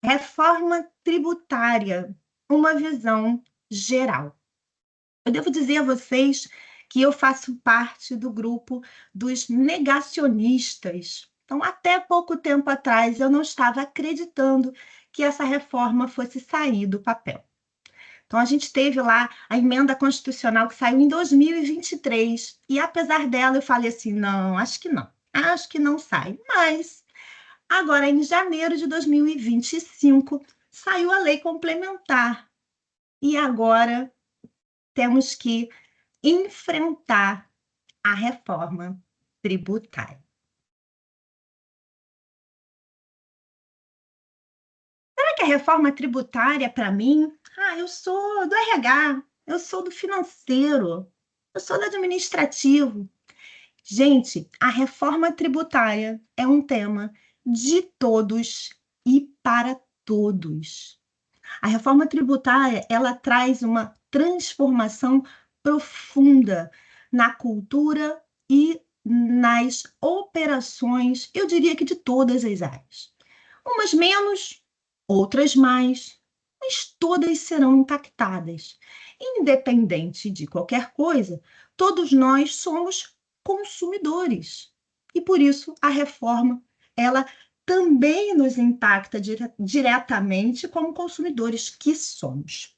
Reforma tributária, uma visão geral. Eu devo dizer a vocês que eu faço parte do grupo dos negacionistas. Então, até pouco tempo atrás, eu não estava acreditando que essa reforma fosse sair do papel. Então, a gente teve lá a emenda constitucional que saiu em 2023, e apesar dela, eu falei assim: não, acho que não sai. Mas agora, em janeiro de 2025, saiu a lei complementar. E agora temos que enfrentar a reforma tributária. Será que a reforma tributária, para mim, eu sou do RH, eu sou do financeiro, eu sou do administrativo. Gente, a reforma tributária é um tema de todos e para todos. A reforma tributária, ela traz uma transformação profunda na cultura e nas operações, eu diria que de todas as áreas. Umas menos, outras mais, mas todas serão impactadas. Independente de qualquer coisa, todos nós somos consumidores. E por isso a reforma, ela também nos impacta diretamente como consumidores que somos.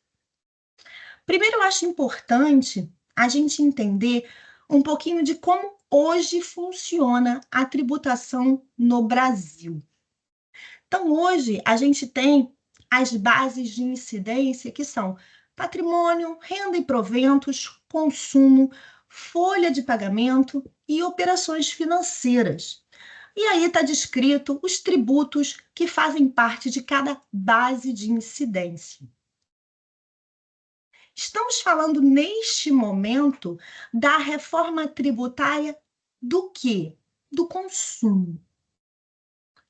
Primeiro, eu acho importante a gente entender um pouquinho de como hoje funciona a tributação no Brasil. Então, hoje, a gente tem as bases de incidência que são patrimônio, renda e proventos, consumo, folha de pagamento e operações financeiras. E aí está descrito os tributos que fazem parte de cada base de incidência. Estamos falando neste momento da reforma tributária do quê? Do consumo.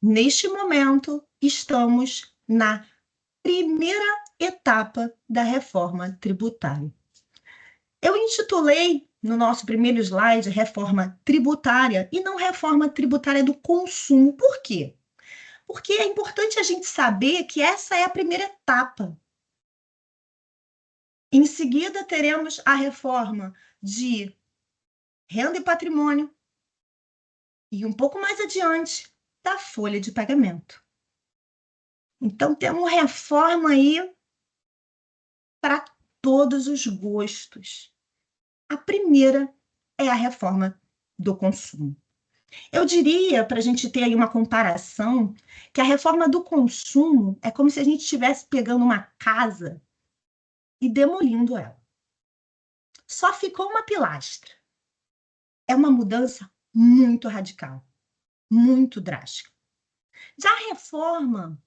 Neste momento, estamos na primeira etapa da reforma tributária. Eu intitulei no nosso primeiro slide reforma tributária e não reforma tributária do consumo. Por quê? Porque é importante a gente saber que essa é a primeira etapa. Em seguida, teremos a reforma de renda e patrimônio e um pouco mais adiante, da folha de pagamento. Então, temos reforma aí para todos os gostos. A primeira é a reforma do consumo. Eu diria, para a gente ter aí uma comparação, que a reforma do consumo é como se a gente estivesse pegando uma casa e demolindo ela. Só ficou uma pilastra. É uma mudança muito radical, muito drástica. Já a reforma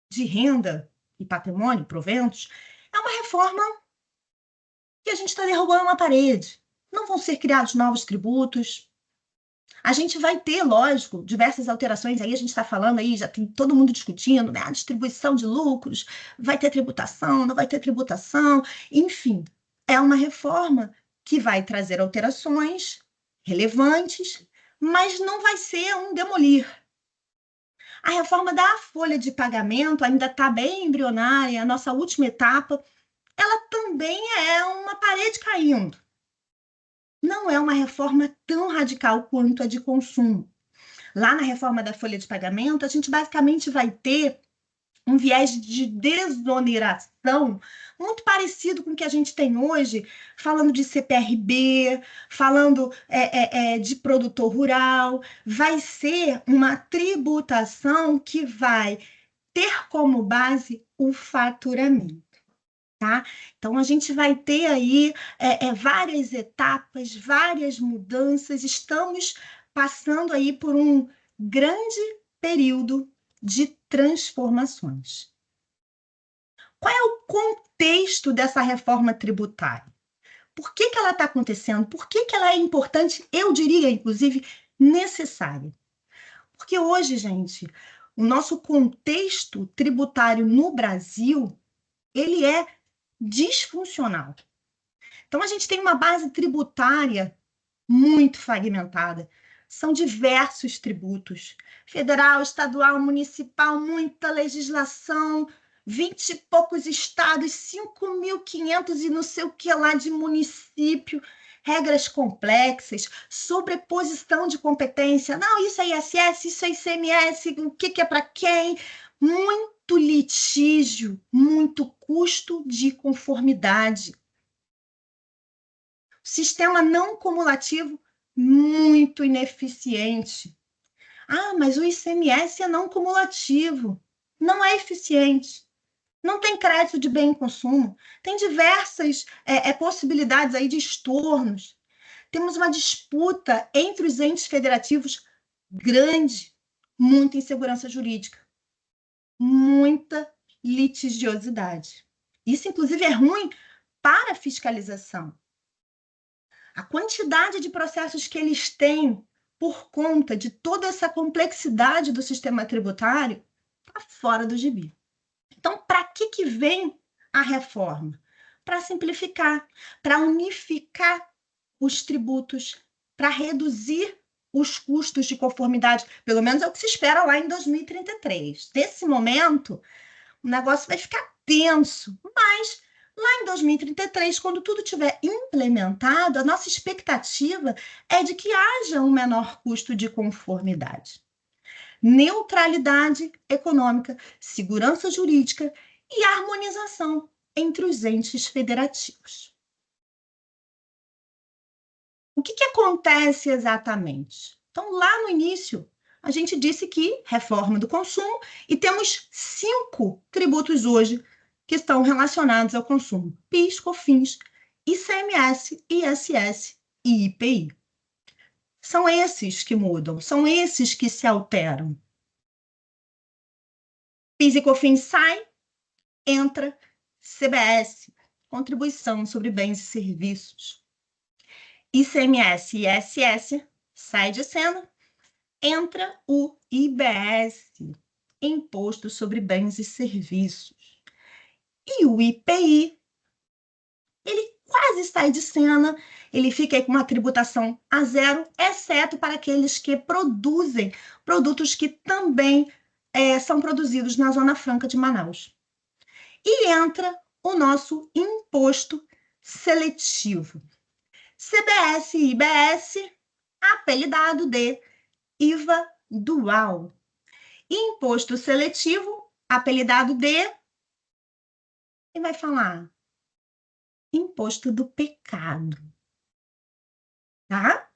de renda e patrimônio, proventos, é uma reforma que a gente está derrubando uma parede. Não vão ser criados novos tributos. A gente vai ter, lógico, diversas alterações. Aí a gente está falando aí, já tem todo mundo discutindo, né? A distribuição de lucros, vai ter tributação, não vai ter tributação, enfim, é uma reforma que vai trazer alterações relevantes, mas não vai ser um demolir. A reforma da folha de pagamento ainda está bem embrionária, a nossa última etapa, ela também é uma parede caindo. Não é uma reforma tão radical quanto a de consumo. Lá na reforma da folha de pagamento, a gente basicamente vai ter um viés de desoneração muito parecido com o que a gente tem hoje, falando de CPRB, falando de produtor rural. Vai ser uma tributação que vai ter como base o faturamento. Tá? Então, a gente vai ter aí várias etapas, várias mudanças, estamos passando aí por um grande período de transformações. Qual é o contexto dessa reforma tributária? Por que ela está acontecendo? Por que ela é importante? Eu diria, inclusive, necessária. Porque hoje, gente, o nosso contexto tributário no Brasil, ele é disfuncional. Então, a gente tem uma base tributária muito fragmentada. São diversos tributos. Federal, estadual, municipal, muita legislação, 20 e poucos estados, 5.500 e não sei o que lá de município, regras complexas, sobreposição de competência. Não, isso é ISS, isso é ICMS, o que é para quem? Muito litígio, muito custo de conformidade. Sistema não cumulativo muito ineficiente. Ah, mas o ICMS é não cumulativo, não é eficiente. Não tem crédito de bem em consumo, tem diversas possibilidades aí de estornos. Temos uma disputa entre os entes federativos grande, muita insegurança jurídica, muita litigiosidade. Isso, inclusive, é ruim para a fiscalização. A quantidade de processos que eles têm por conta de toda essa complexidade do sistema tributário está fora do gibi. Então, para que vem a reforma? Para simplificar, para unificar os tributos, para reduzir os custos de conformidade, pelo menos é o que se espera lá em 2033. Nesse momento, o negócio vai ficar tenso, mas lá em 2033, quando tudo estiver implementado, a nossa expectativa é de que haja um menor custo de conformidade. Neutralidade econômica, segurança jurídica e harmonização entre os entes federativos. O que acontece exatamente? Então, lá no início, a gente disse que reforma do consumo e temos 5 tributos hoje que estão relacionados ao consumo: PIS, COFINS, ICMS, ISS e IPI. São esses que mudam, são esses que se alteram. PIS e COFINS sai, entra CBS, Contribuição sobre Bens e Serviços. ICMS e ISS sai de cena, entra o IBS, Imposto sobre Bens e Serviços. E o IPI, ele quase sai de cena, ele fica aí com uma tributação a zero, exceto para aqueles que produzem produtos que também são produzidos na Zona Franca de Manaus. E entra o nosso imposto seletivo. CBS e IBS, apelidado de IVA dual. Imposto seletivo, apelidado de... E vai falar imposto do pecado. Tá?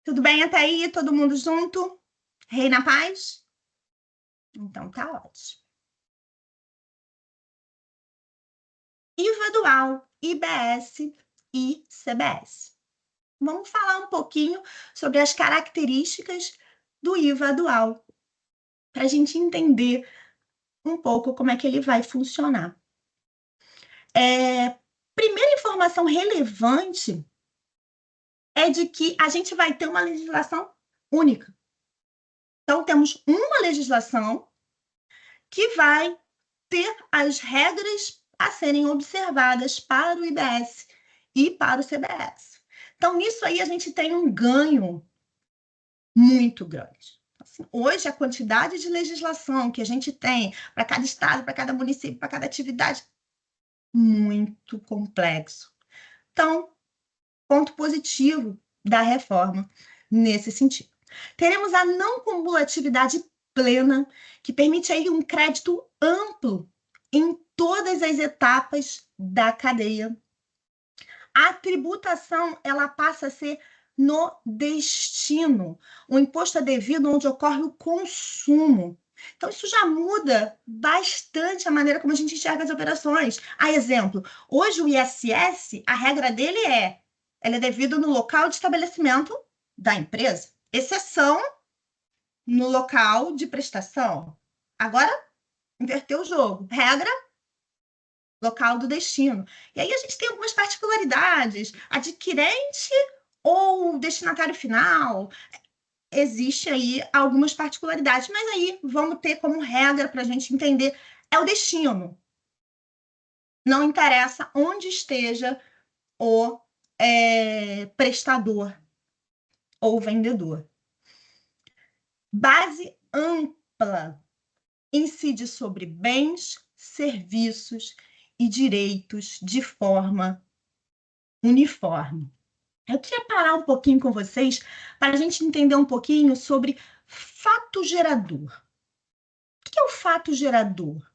Tudo bem até aí? Todo mundo junto? Rei na paz? Então tá ótimo. IVA dual, IBS e CBS. Vamos falar um pouquinho sobre as características do IVA dual, para a gente entender um pouco como é que ele vai funcionar. Primeira informação relevante é de que a gente vai ter uma legislação única. Então, temos uma legislação que vai ter as regras a serem observadas para o IBS e para o CBS. Então, nisso aí, a gente tem um ganho muito grande. Assim, hoje, a quantidade de legislação que a gente tem para cada estado, para cada município, para cada atividade, muito complexo. Então, ponto positivo da reforma nesse sentido. Teremos a não cumulatividade plena, que permite aí um crédito amplo em todas as etapas da cadeia. A tributação, ela passa a ser no destino. O imposto é devido onde ocorre o consumo. Então, isso já muda bastante a maneira como a gente enxerga as operações. A exemplo, hoje o ISS, a regra dele ele é devido no local de estabelecimento da empresa, exceção no local de prestação. Agora, inverteu o jogo. Regra, local do destino. E aí a gente tem algumas particularidades. Adquirente ou destinatário final. Existe aí algumas particularidades, mas aí vamos ter como regra para a gente entender, é o destino. Não interessa onde esteja o prestador. ou vendedor. Base ampla incide sobre bens, serviços e direitos de forma uniforme. Eu queria parar um pouquinho com vocês para a gente entender um pouquinho sobre fato gerador. O que é o fato gerador?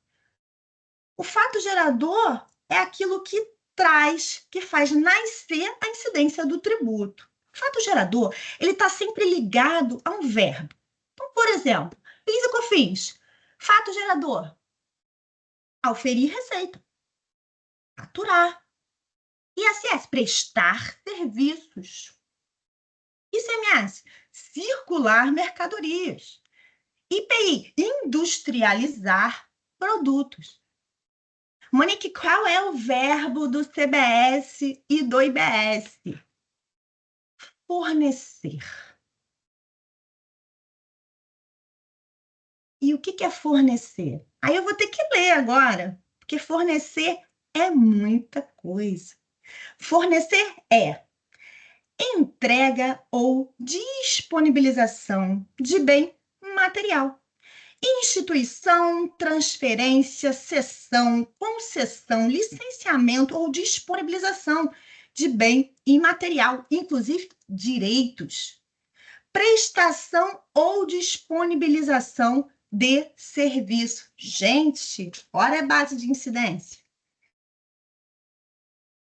O fato gerador é aquilo que traz, que faz nascer a incidência do tributo. O fato gerador, ele está sempre ligado a um verbo. Então, por exemplo, PIS e COFINS. Fato gerador, auferir receita, faturar. ISS, prestar serviços. ICMS, circular mercadorias. IPI, industrializar produtos. Monique, qual é o verbo do CBS e do IBS? Fornecer. E o que é fornecer? Aí eu vou ter que ler agora, porque fornecer é muita coisa. Fornecer é entrega ou disponibilização de bem material. Instituição, transferência, cessão, concessão, licenciamento ou disponibilização de bem imaterial, inclusive direitos. Prestação ou disponibilização de serviço. Gente, olha a base de incidência.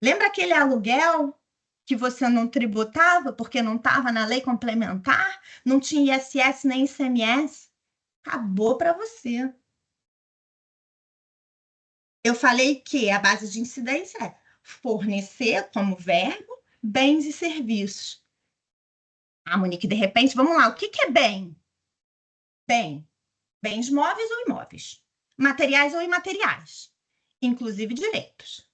Lembra aquele aluguel que você não tributava porque não estava na lei complementar? Não tinha ISS nem ICMS? Acabou para você. Eu falei que a base de incidência é fornecer, como verbo, bens e serviços. Ah, Monique, de repente, vamos lá, o que é bem? Bem, bens móveis ou imóveis, materiais ou imateriais, inclusive direitos.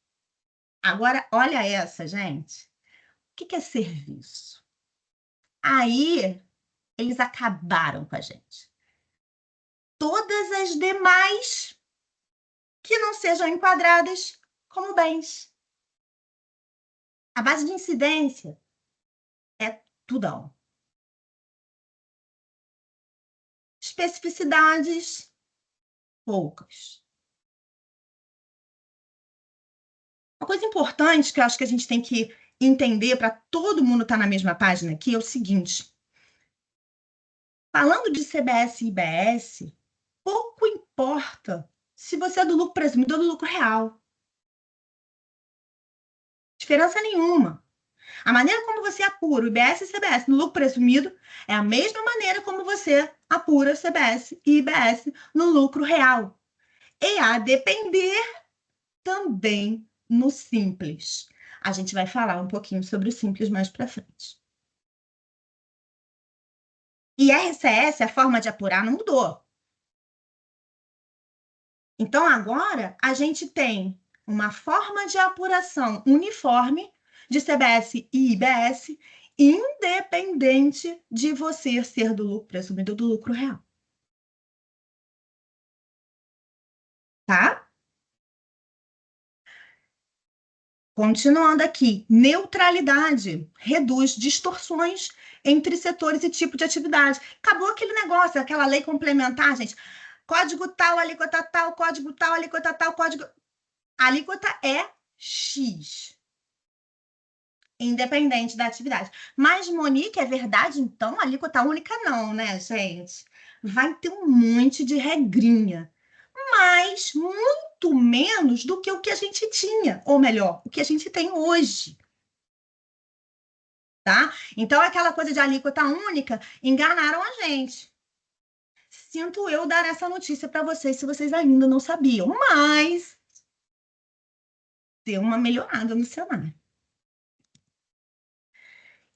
Agora, olha essa, gente. O que é serviço? Aí, eles acabaram com a gente. Todas as demais que não sejam enquadradas como bens. A base de incidência é tudão. Especificidades, poucas. Uma coisa importante que eu acho que a gente tem que entender para todo mundo estar na mesma página aqui é o seguinte: falando de CBS e IBS, pouco importa se você é do lucro presumido ou do lucro real. Diferença nenhuma. A maneira como você apura o IBS e CBS no lucro presumido é a mesma maneira como você apura CBS e IBS no lucro real. E a depender também no simples. A gente vai falar um pouquinho sobre o simples mais para frente. E RCS, a forma de apurar, não mudou. Então, agora, a gente tem uma forma de apuração uniforme de CBS e IBS, independente de você ser do lucro presumido ou do lucro real. Tá? Continuando aqui, neutralidade reduz distorções entre setores e tipo de atividade. Acabou aquele negócio, aquela lei complementar, gente. Código tal, alíquota tal, código tal, alíquota tal, código. A alíquota é X, independente da atividade. Mas, Monique, é verdade, então? Alíquota única não, né, gente? Vai ter um monte de regrinha, mas muito menos do que o que a gente tinha, ou melhor, o que a gente tem hoje. Tá? Então, aquela coisa de alíquota única, enganaram a gente. Sinto eu dar essa notícia para vocês, se vocês ainda não sabiam, mas deu uma melhorada no cenário.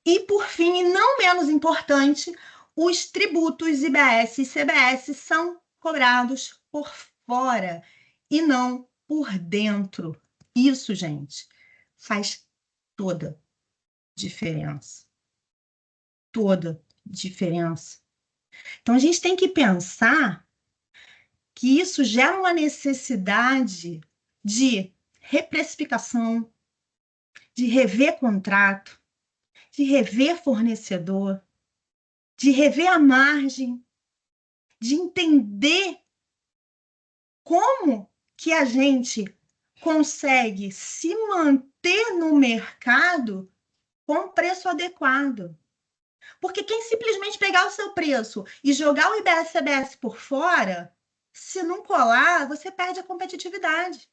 E, por fim, e não menos importante, os tributos IBS e CBS são cobrados por fora e não por dentro. Isso, gente, faz toda diferença. Toda diferença. Então, a gente tem que pensar que isso gera uma necessidade de reprecificação, de rever contrato, de rever fornecedor, de rever a margem, de entender como que a gente consegue se manter no mercado com preço adequado. Porque quem simplesmente pegar o seu preço e jogar o IBS-CBS por fora, se não colar, você perde a competitividade.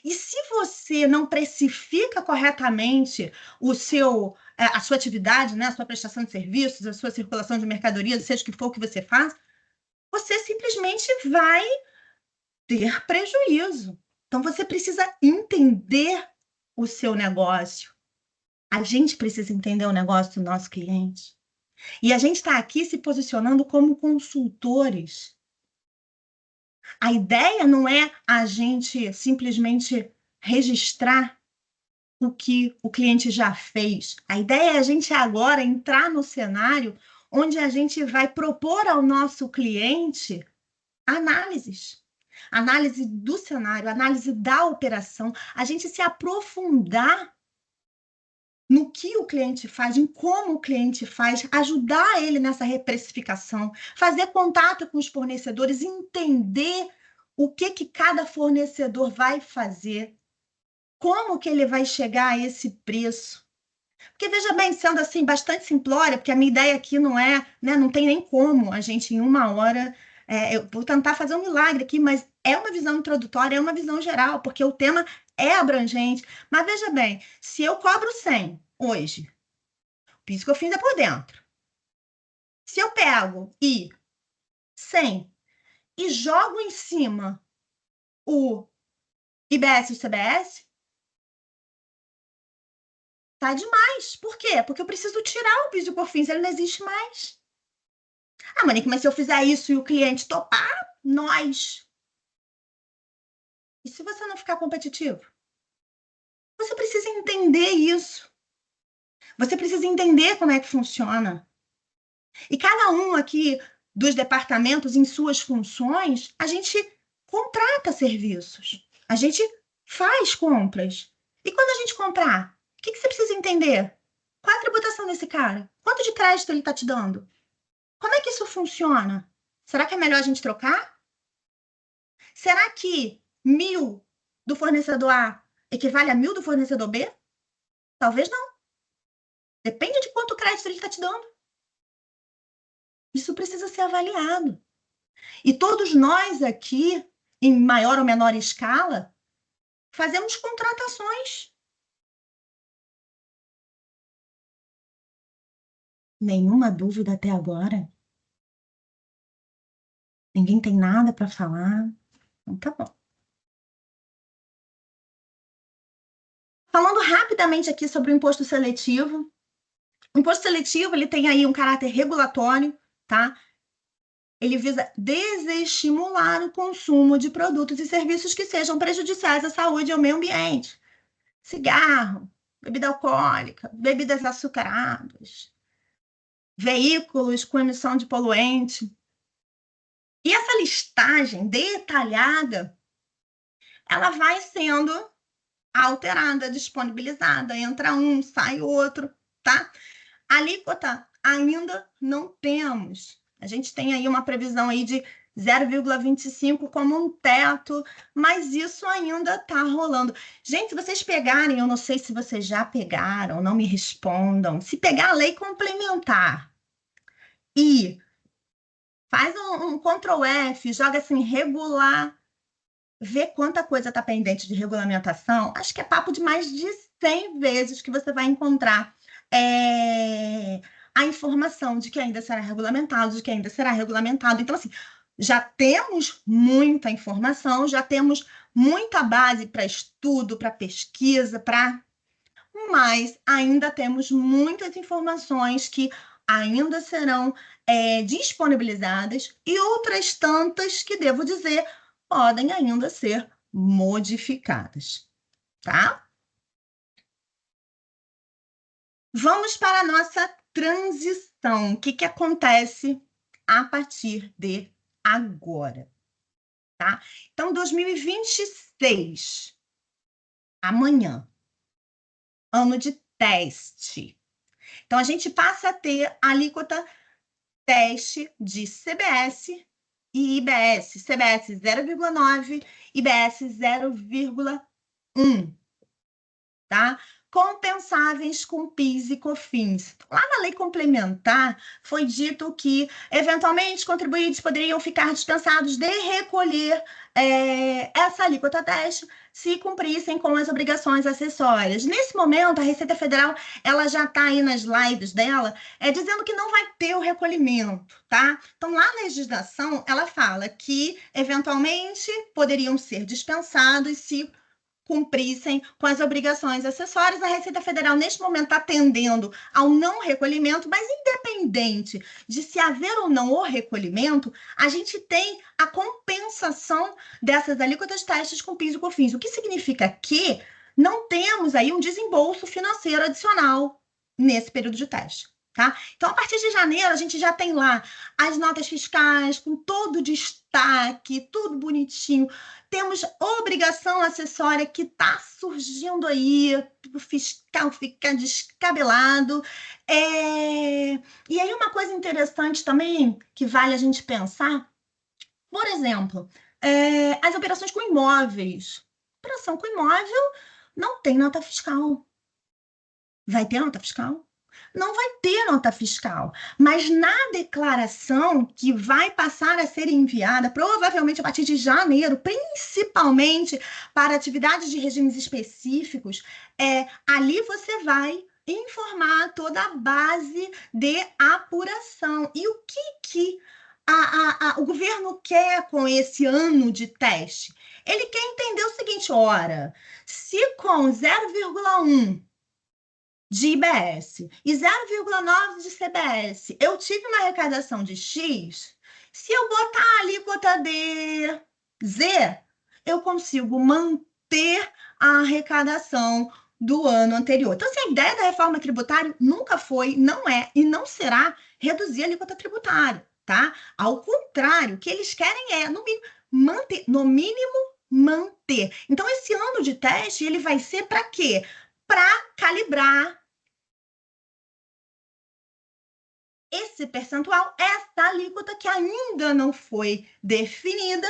E se você não precifica corretamente a sua atividade, né, a sua prestação de serviços, a sua circulação de mercadorias, seja o que for o que você faz, você simplesmente vai ter prejuízo. Então, você precisa entender o seu negócio. A gente precisa entender o negócio do nosso cliente. E a gente está aqui se posicionando como consultores. A ideia não é a gente simplesmente registrar o que o cliente já fez. A ideia é a gente agora entrar no cenário onde a gente vai propor ao nosso cliente análises. Análise do cenário, análise da operação, a gente se aprofundar no que o cliente faz, em como o cliente faz, ajudar ele nessa reprecificação, fazer contato com os fornecedores, entender o que cada fornecedor vai fazer, como que ele vai chegar a esse preço. Porque, veja bem, sendo assim, bastante simplória, porque a minha ideia aqui não é, né, não tem nem como a gente, em uma hora, eu vou tentar fazer um milagre aqui, mas é uma visão introdutória, é uma visão geral, porque o tema é abrangente. Mas veja bem, se eu cobro 100 hoje, o PIS que eu fiz é por dentro. Se eu pego 100 e jogo em cima o IBS e o CBS, tá demais. Por quê? Porque eu preciso tirar o PIS e o COFINS, ele não existe mais. Ah, Monique, mas se eu fizer isso e o cliente topar, nós. E se você não ficar competitivo? Você precisa entender isso. Você precisa entender como é que funciona. E cada um aqui dos departamentos, em suas funções, a gente contrata serviços. A gente faz compras. E quando a gente comprar, o que você precisa entender? Qual a tributação desse cara? Quanto de crédito ele está te dando? Como é que isso funciona? Será que é melhor a gente trocar? Será que 1.000 do fornecedor A equivale a 1.000 do fornecedor B? Talvez não. Depende de quanto crédito ele está te dando. Isso precisa ser avaliado. E todos nós aqui, em maior ou menor escala, fazemos contratações. Nenhuma dúvida até agora? Ninguém tem nada para falar? Então tá bom. Falando rapidamente aqui sobre o imposto seletivo. O imposto seletivo, ele tem aí um caráter regulatório, tá? Ele visa desestimular o consumo de produtos e serviços que sejam prejudiciais à saúde e ao meio ambiente. Cigarro, bebida alcoólica, bebidas açucaradas, veículos com emissão de poluente. E essa listagem detalhada, ela vai sendo alterada, disponibilizada, entra um, sai outro, tá? Alíquota ainda não temos. A gente tem aí uma previsão aí de 0,25 como um teto, mas isso ainda está rolando. Gente, se vocês pegarem, eu não sei se vocês já pegaram, não me respondam. Se pegar a lei complementar e faz um Ctrl F, joga assim, regular, vê quanta coisa está pendente de regulamentação, acho que é papo de mais de 100 vezes que você vai encontrar a informação de que ainda será regulamentado, de que ainda será regulamentado. Então, assim, já temos muita informação, já temos muita base para estudo, para pesquisa, mas ainda temos muitas informações que ainda serão disponibilizadas e outras tantas que, devo dizer, podem ainda ser modificadas, tá? Vamos para a nossa transição. O que acontece a partir de agora, tá? Então, 2026, amanhã, ano de teste. Então, a gente passa a ter a alíquota teste de CBS e IBS. CBS 0,9, IBS 0,1, tá? Compensáveis com PIS e COFINS. Lá na lei complementar, foi dito que, eventualmente, contribuintes poderiam ficar dispensados de recolher essa alíquota teste se cumprissem com as obrigações acessórias. Nesse momento, a Receita Federal ela já está aí nas lives dela, dizendo que não vai ter o recolhimento, tá? Então, lá na legislação, ela fala que, eventualmente, poderiam ser dispensados se cumprissem com as obrigações acessórias. A Receita Federal, neste momento, está atendendo ao não recolhimento, mas independente de se haver ou não o recolhimento, a gente tem a compensação dessas alíquotas taxas com PIS e COFINS, o que significa que não temos aí um desembolso financeiro adicional nesse período de teste. Tá? Então, a partir de janeiro, a gente já tem lá as notas fiscais com todo o destaque, tudo bonitinho. Temos obrigação acessória que está surgindo aí, o fiscal ficar descabelado. E aí, uma coisa interessante também que vale a gente pensar, por exemplo, as operações com imóveis. Operação com imóvel não tem nota fiscal. Vai ter nota fiscal? Não vai ter nota fiscal, mas na declaração que vai passar a ser enviada, provavelmente a partir de janeiro, principalmente para atividades de regimes específicos, ali você vai informar toda a base de apuração. E o que o governo quer com esse ano de teste? Ele quer entender o seguinte: ora, se com 0,1 de IBS e 0,9 de CBS, eu tive uma arrecadação de X, se eu botar a alíquota de Z, eu consigo manter a arrecadação do ano anterior. Então, assim, a ideia da reforma tributária nunca foi, não é e não será reduzir a alíquota tributária, tá? Ao contrário, o que eles querem é, no mínimo, manter, no mínimo, manter. Então, esse ano de teste, ele vai ser para quê? Para calibrar esse percentual, essa alíquota que ainda não foi definida.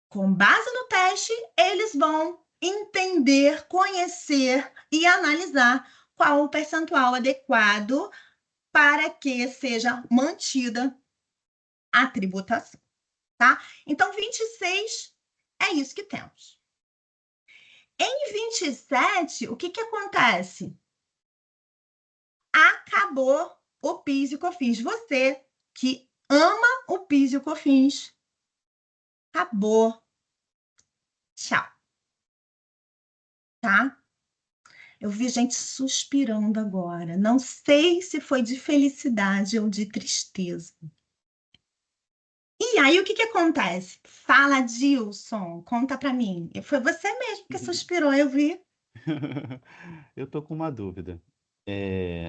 Com base no teste, eles vão entender, conhecer e analisar qual o percentual adequado para que seja mantida a tributação, tá? Então, 26 é isso que temos. Em 27, o que acontece? Acabou o PIS e o COFINS. Você que ama o PIS e o COFINS, acabou. Tchau. Tá? Eu vi gente suspirando agora. Não sei se foi de felicidade ou de tristeza. E aí, o que acontece? Fala, Dilson, conta para mim. Foi você mesmo que suspirou, eu vi. Eu tô com uma dúvida.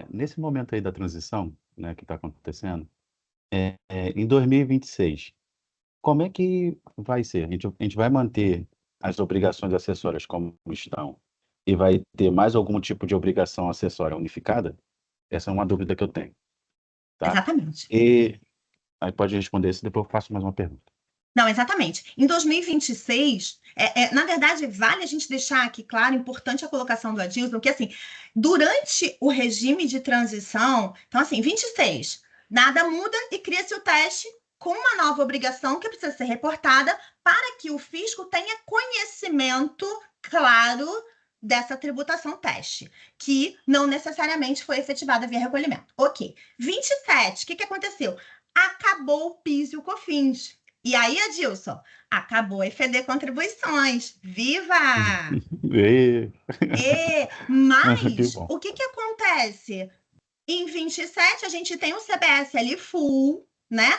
Nesse momento aí da transição, né, que está acontecendo, em 2026, como é que vai ser? A gente vai manter as obrigações acessórias como estão e vai ter mais algum tipo de obrigação acessória unificada? Essa é uma dúvida que eu tenho, tá? Exatamente. E aí pode responder isso, depois eu faço mais uma pergunta. Não, exatamente. Em 2026, na verdade, vale a gente deixar aqui claro, importante a colocação do Adilson, que assim, durante o regime de transição, então assim, 26, nada muda e cria-se o teste com uma nova obrigação que precisa ser reportada para que o fisco tenha conhecimento claro dessa tributação teste, que não necessariamente foi efetivada via recolhimento. Ok. 27, o que aconteceu? Acabou o PIS e o COFINS. E aí, Adilson, acabou a EFD Contribuições. Viva! E... Que Mas bom. o que acontece? Em 27, a gente tem o CBS ali full, né?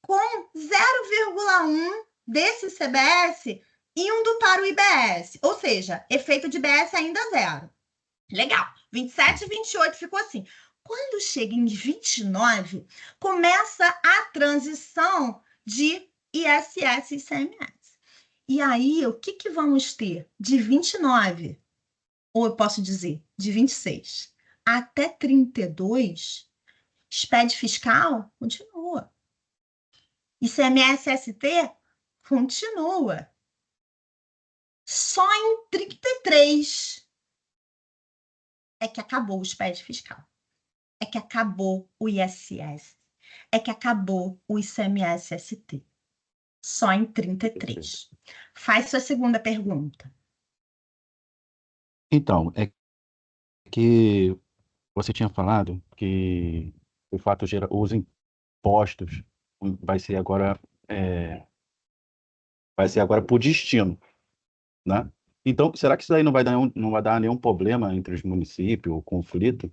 Com 0,1 desse CBS indo para o IBS. Ou seja, efeito de IBS ainda zero. Legal. 27 e 28 ficou assim. Quando chega em 29, começa a transição de ISS e ICMS. E aí, o que vamos ter? De 29, ou eu posso dizer, de 26 até 32, SPED fiscal continua. ICMS-ST continua. Só em 33 é que acabou o SPED fiscal. É que acabou o ISS. É que acabou o ICMS-ST. Só em 33. Faz sua segunda pergunta. Então, é que você tinha falado que o fato os impostos vai ser agora por destino, né? Então, será que isso daí não vai dar nenhum problema entre os municípios, o conflito?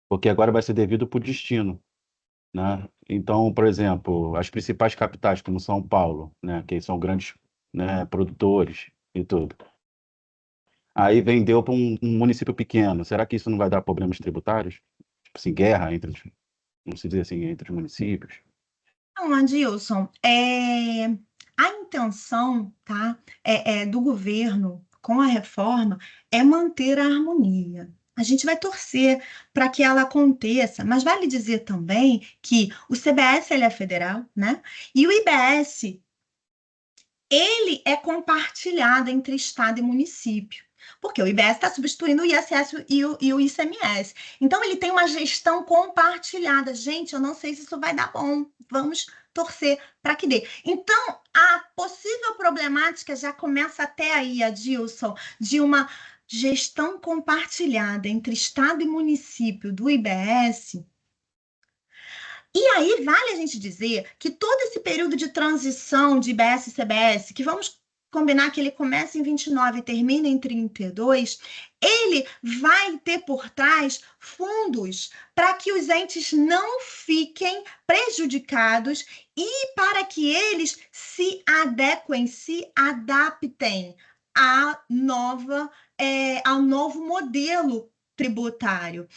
Porque agora vai ser devido por destino, né? Então, por exemplo, as principais capitais, como São Paulo, né, que são grandes, né, produtores e tudo. Aí vendeu para um município pequeno. Será que isso não vai dar problemas tributários? Tipo assim, guerra entre os, vamos dizer assim, entre os municípios? Não, Adilson, a intenção, tá, do governo com a reforma é manter a harmonia. A gente vai torcer para que ela aconteça, mas vale dizer também que o CBS ele é federal, né? E o IBS ele é compartilhado entre estado e município. Porque o IBS está substituindo o ISS e o ICMS. Então, ele tem uma gestão compartilhada. Gente, eu não sei se isso vai dar bom. Vamos torcer para que dê. Então, a possível problemática já começa até aí, Adilson, de uma gestão compartilhada entre estado e município do IBS. E aí vale a gente dizer que todo esse período de transição de IBS e CBS, que vamos combinar que ele começa em 29 e termina em 32, ele vai ter por trás fundos para que os entes não fiquem prejudicados e para que eles se adequem, se adaptem ao novo modelo tributário.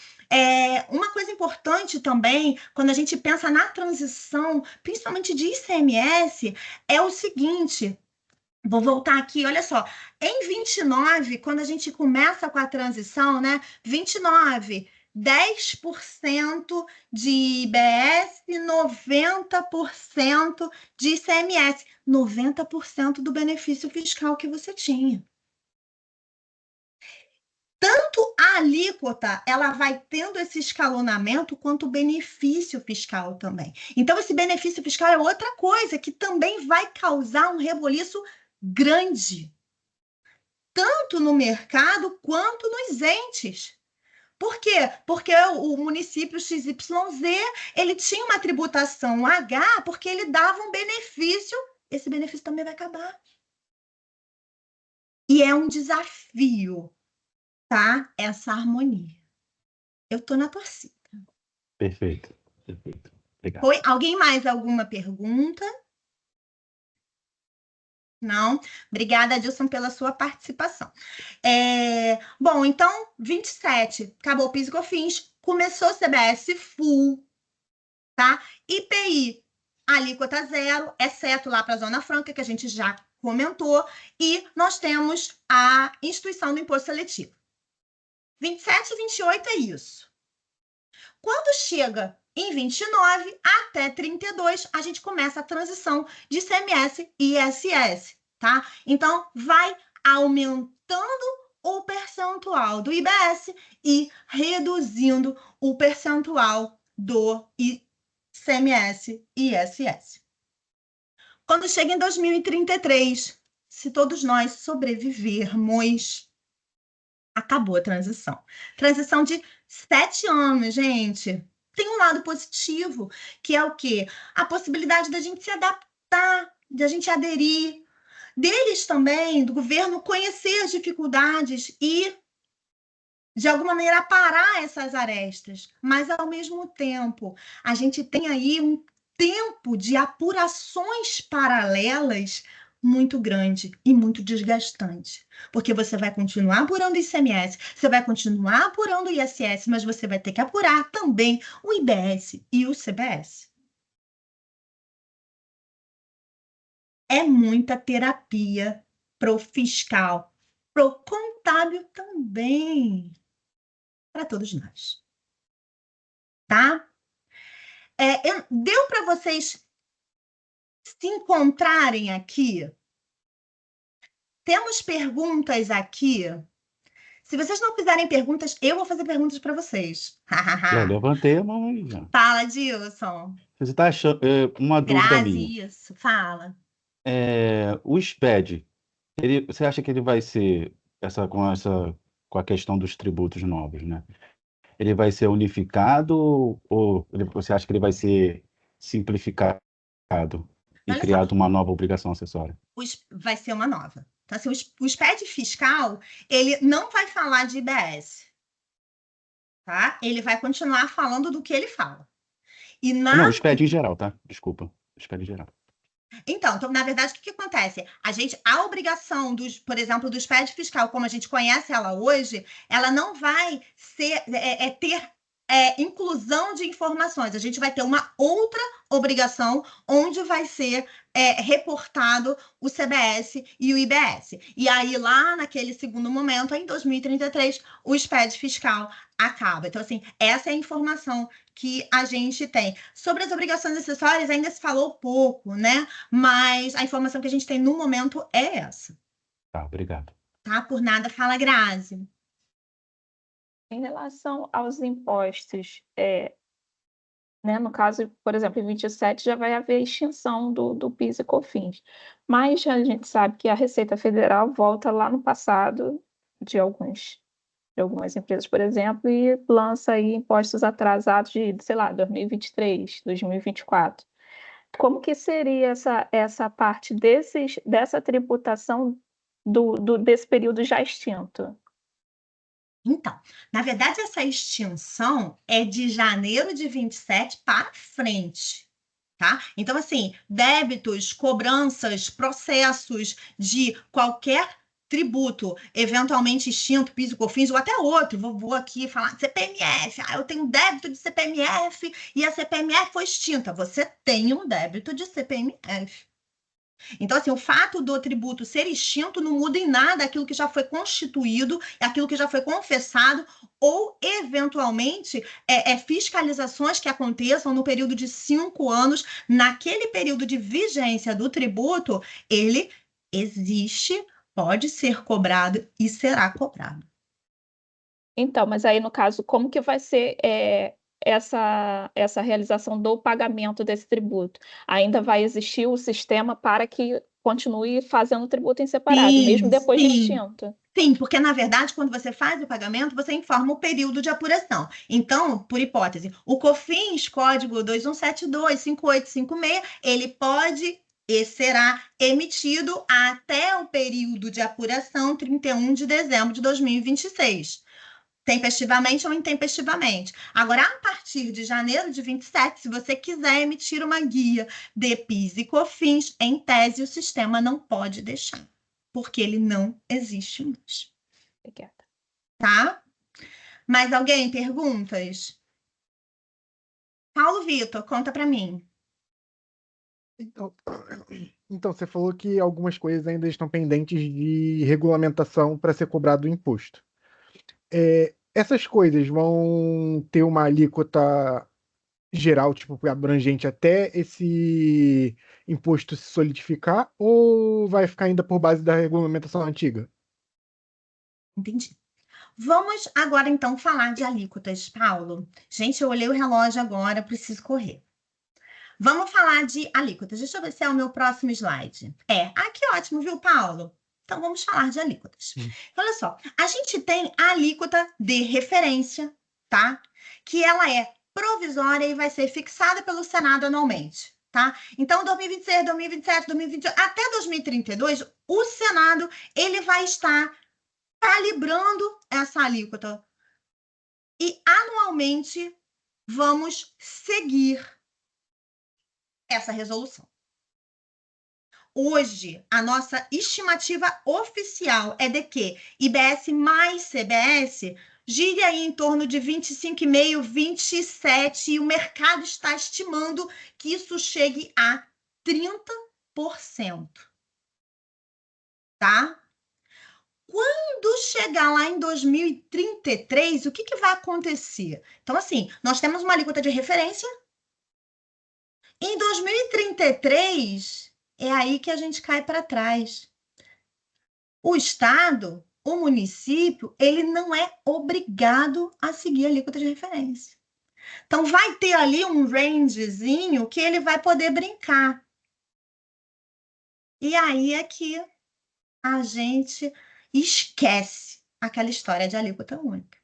Uma coisa importante também, quando a gente pensa na transição, principalmente de ICMS, é o seguinte. Vou voltar aqui, olha só. Em 29, quando a gente começa com a transição, né? 29, 10% de IBS, 90% de ICMS, 90% do benefício fiscal que você tinha. Tanto a alíquota, ela vai tendo esse escalonamento, quanto o benefício fiscal também. Então, esse benefício fiscal é outra coisa que também vai causar um reboliço grande, tanto no mercado quanto nos entes. Por quê? Porque o município XYZ, ele tinha uma tributação H, porque ele dava um benefício, esse benefício também vai acabar. E é um desafio, tá? Essa harmonia. Eu tô na torcida. Perfeito, perfeito. Obrigado. Foi? Alguém mais alguma pergunta? Não? Obrigada, Adilson, pela sua participação. Bom, então, 27, acabou o PIS e COFINS, começou o CBS full, tá? IPI, alíquota zero, exceto lá para a Zona Franca, que a gente já comentou, e nós temos a instituição do imposto seletivo. 27 e 28 é isso. Quando chega em 29 até 32, a gente começa a transição de ICMS e ISS, tá? Então, vai aumentando o percentual do IBS e reduzindo o percentual do ICMS e ISS. Quando chega em 2033, se todos nós sobrevivermos, acabou a transição. Transição de 7 anos, gente. Tem um lado positivo, que é o quê? A possibilidade da gente se adaptar, da gente aderir, deles também, do governo, conhecer as dificuldades e, de alguma maneira, parar essas arestas. Mas, ao mesmo tempo, a gente tem aí um tempo de apurações paralelas muito grande e muito desgastante. Porque você vai continuar apurando o ICMS, você vai continuar apurando o ISS, mas você vai ter que apurar também o IBS e o CBS. É muita terapia pro fiscal, pro contábil também, para todos nós. tá? Deu para vocês se encontrarem aqui? Temos perguntas aqui. Se vocês não fizerem perguntas, eu vou fazer perguntas para vocês. Já levantei a mão aí já. Fala, Dilson. Você está achando, uma dúvida minha. Grazi, isso. Fala. O SPED, você acha que ele vai ser com a questão dos tributos novos, né? Ele vai ser unificado ou você acha que ele vai ser simplificado e Olha só, criado uma nova obrigação acessória? vai ser uma nova. Então, assim, o SPED fiscal, ele não vai falar de IBS, tá? Ele vai continuar falando do que ele fala. E Não, o SPED em geral, tá? Desculpa. O SPED em geral. Então, na verdade, o que acontece? A obrigação, por exemplo, do SPED fiscal, como a gente conhece ela hoje, ela não vai ter inclusão de informações. A gente vai ter uma outra obrigação onde vai ser reportado o CBS e o IBS. E aí, lá naquele segundo momento, em 2033, o SPED fiscal acaba. Então, assim, essa é a informação que a gente tem. Sobre as obrigações acessórias, ainda se falou pouco, né? Mas a informação que a gente tem no momento é essa. Tá, obrigado. Tá? Por nada, fala Grazi. Em relação aos impostos, né, no caso, por exemplo, em 27 já vai haver extinção do PIS e COFINS, mas a gente sabe que a Receita Federal volta lá no passado de algumas empresas, por exemplo, e lança aí impostos atrasados de, sei lá, 2023, 2024. Como que seria essa parte dessa tributação desse período já extinto? Então, na verdade, essa extinção é de janeiro de 27 para frente. Tá? Então, assim, débitos, cobranças, processos de qualquer tributo eventualmente extinto, PIS e COFINS, ou até outro, vou aqui falar CPMF, eu tenho débito de CPMF e a CPMF foi extinta. Você tem um débito de CPMF. Então, assim, o fato do tributo ser extinto não muda em nada aquilo que já foi constituído, aquilo que já foi confessado, ou, eventualmente, fiscalizações que aconteçam no período de 5 anos. Naquele período de vigência do tributo, ele existe, pode ser cobrado e será cobrado. Então, mas aí, no caso, como que vai ser essa realização do pagamento desse tributo? Ainda vai existir o sistema para que continue fazendo o tributo em separado, mesmo depois de extinto? Sim, porque, na verdade, quando você faz o pagamento, você informa o período de apuração. Então, por hipótese, o COFINS, código 21725856, ele pode e será emitido até o período de apuração 31 de dezembro de 2026. Tempestivamente ou intempestivamente. Agora, a partir de janeiro de 27, se você quiser emitir uma guia de PIS e COFINS, em tese, o sistema não pode deixar, porque ele não existe mais. Obrigada. Tá? Mais alguém? Perguntas? Paulo Vitor, conta para mim. Então, você falou que algumas coisas ainda estão pendentes de regulamentação para ser cobrado o imposto. Essas coisas vão ter uma alíquota geral, tipo, abrangente até esse imposto se solidificar, ou vai ficar ainda por base da regulamentação antiga? Entendi. Vamos agora, então, falar de alíquotas, Paulo. Gente, eu olhei o relógio agora, preciso correr. Vamos falar de alíquotas. Deixa eu ver se é o meu próximo slide. Que ótimo, viu, Paulo? Então, vamos falar de alíquotas. Olha só, a gente tem a alíquota de referência, tá? Que ela é provisória e vai ser fixada pelo Senado anualmente, tá? Então, 2026, 2027, 2028, até 2032, o Senado, ele vai estar calibrando essa alíquota. E, anualmente, vamos seguir essa resolução. Hoje, a nossa estimativa oficial é de que IBS mais CBS gire aí em torno de 25,5%, 27%, e o mercado está estimando que isso chegue a 30%. Tá? Quando quando chegar lá em 2033, o que vai acontecer? Então, assim, nós temos uma alíquota de referência. Em 2033, é aí que a gente cai para trás. O Estado, o município, ele não é obrigado a seguir a alíquota de referência. Então, vai ter ali um rangezinho que ele vai poder brincar. E aí é que a gente esquece aquela história de alíquota única.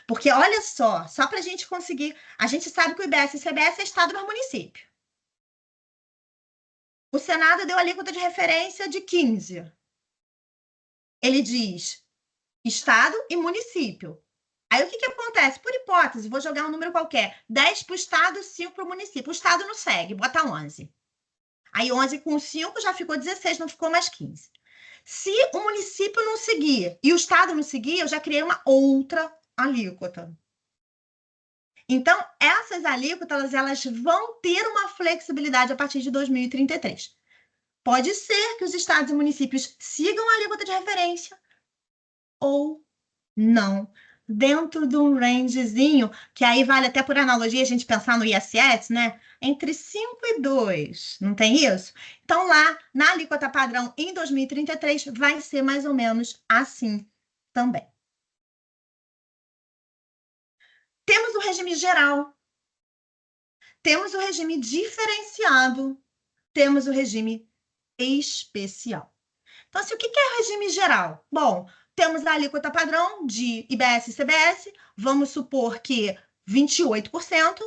Porque, olha só para a gente conseguir... A gente sabe que o IBS e o ICMS é Estado mais município. O Senado deu alíquota de referência de 15%. Ele diz Estado e município. Aí o que acontece? Por hipótese, vou jogar um número qualquer. 10 para o Estado, 5 para o município. O Estado não segue, bota 11. Aí 11 com 5 já ficou 16, não ficou mais 15. Se o município não seguir e o Estado não seguir, eu já criei uma outra alíquota. Então, essas alíquotas, elas vão ter uma flexibilidade a partir de 2033. Pode ser que os estados e municípios sigam a alíquota de referência ou não, dentro de um rangezinho, que aí vale até por analogia a gente pensar no ISS, né? Entre 5 e 2, não tem isso? Então, lá, na alíquota padrão, em 2033, vai ser mais ou menos assim também. Temos o regime geral, temos o regime diferenciado, temos o regime especial. Então, assim, o que é regime geral? Bom, temos a alíquota padrão de IBS e CBS, vamos supor que 28%,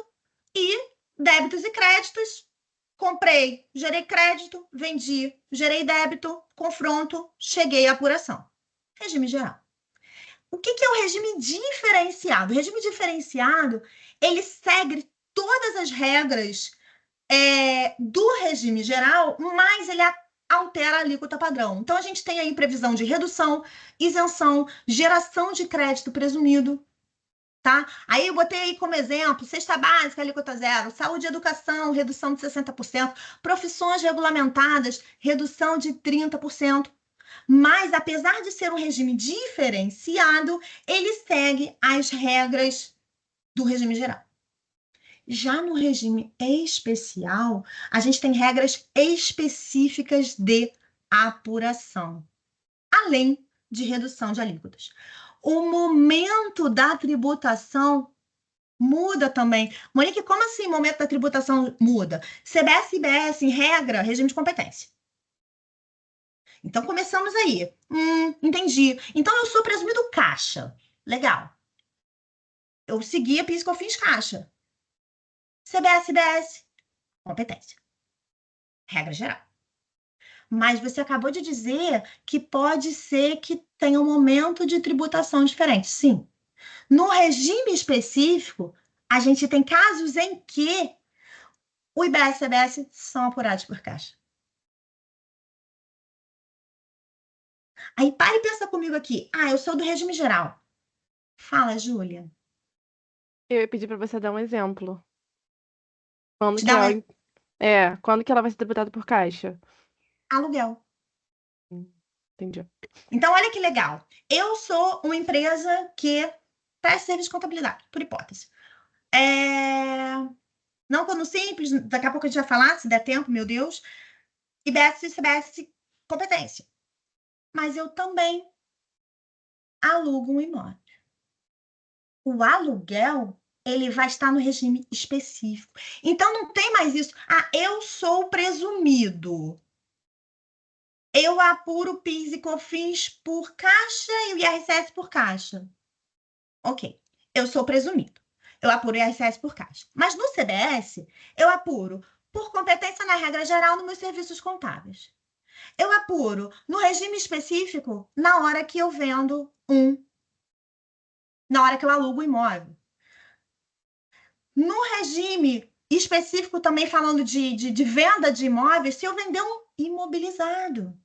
e débitos e créditos, comprei, gerei crédito, vendi, gerei débito, confronto, cheguei à apuração. Regime geral. O que é o regime diferenciado? O regime diferenciado, ele segue todas as regras do regime geral, mas ele altera a alíquota padrão. Então, a gente tem aí previsão de redução, isenção, geração de crédito presumido, tá? Aí eu botei aí como exemplo, cesta básica, alíquota zero, saúde e educação, redução de 60%, profissões regulamentadas, redução de 30%. Mas, apesar de ser um regime diferenciado, ele segue as regras do regime geral. Já no regime especial, a gente tem regras específicas de apuração, além de redução de alíquotas. O momento da tributação muda também. Monique, como assim o momento da tributação muda? CBS e IBS, em regra, regime de competência. Então, começamos aí. Entendi. Então, eu sou presumido caixa. Legal. Eu segui a PIS, COFINS caixa. CBS, IBS, competência. Regra geral. Mas você acabou de dizer que pode ser que tenha um momento de tributação diferente. Sim. No regime específico, a gente tem casos em que o IBS e CBS são apurados por caixa. Aí para e pensa comigo aqui. Eu sou do regime geral. Fala, Júlia. Eu ia pedir para você dar um exemplo. Quando Te que dá quando que ela vai ser tributada por caixa? aluguel. Entendi. Então, olha que legal. Eu sou uma empresa que presta serviço de contabilidade, por hipótese. Não quando simples, daqui a pouco a gente vai falar, se der tempo, meu Deus. IBS e CBS, competência. Mas eu também alugo um imóvel. O aluguel, ele vai estar no regime específico. Então, não tem mais isso. Eu sou presumido. Eu apuro PIS e COFINS por caixa e o IRCS por caixa. Ok. Eu sou presumido. Eu apuro o IRCS por caixa. Mas no CBS, eu apuro por competência na regra geral nos meus serviços contábeis. Eu apuro no regime específico na hora que eu vendo na hora que eu alugo o imóvel. No regime específico, também falando de venda de imóveis, se eu vender um imobilizado.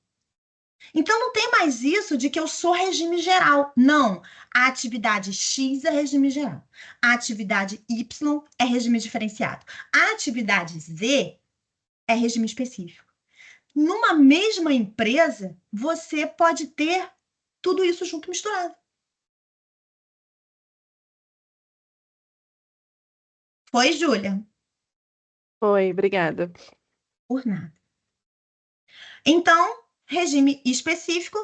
Então, não tem mais isso de que eu sou regime geral. Não. A atividade X é regime geral. A atividade Y é regime diferenciado. A atividade Z é regime específico. Numa mesma empresa, você pode ter tudo isso junto misturado. Foi, Júlia? Foi, obrigada. Por nada. Então, regime específico,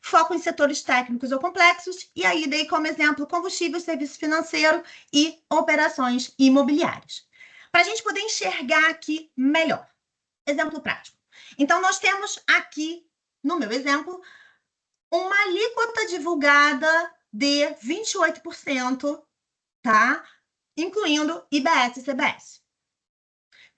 foco em setores técnicos ou complexos, e aí dei como exemplo combustível, serviço financeiro e operações imobiliárias. Para a gente poder enxergar aqui melhor. Exemplo prático. Então, nós temos aqui, no meu exemplo, uma alíquota divulgada de 28%, tá? Incluindo IBS e CBS.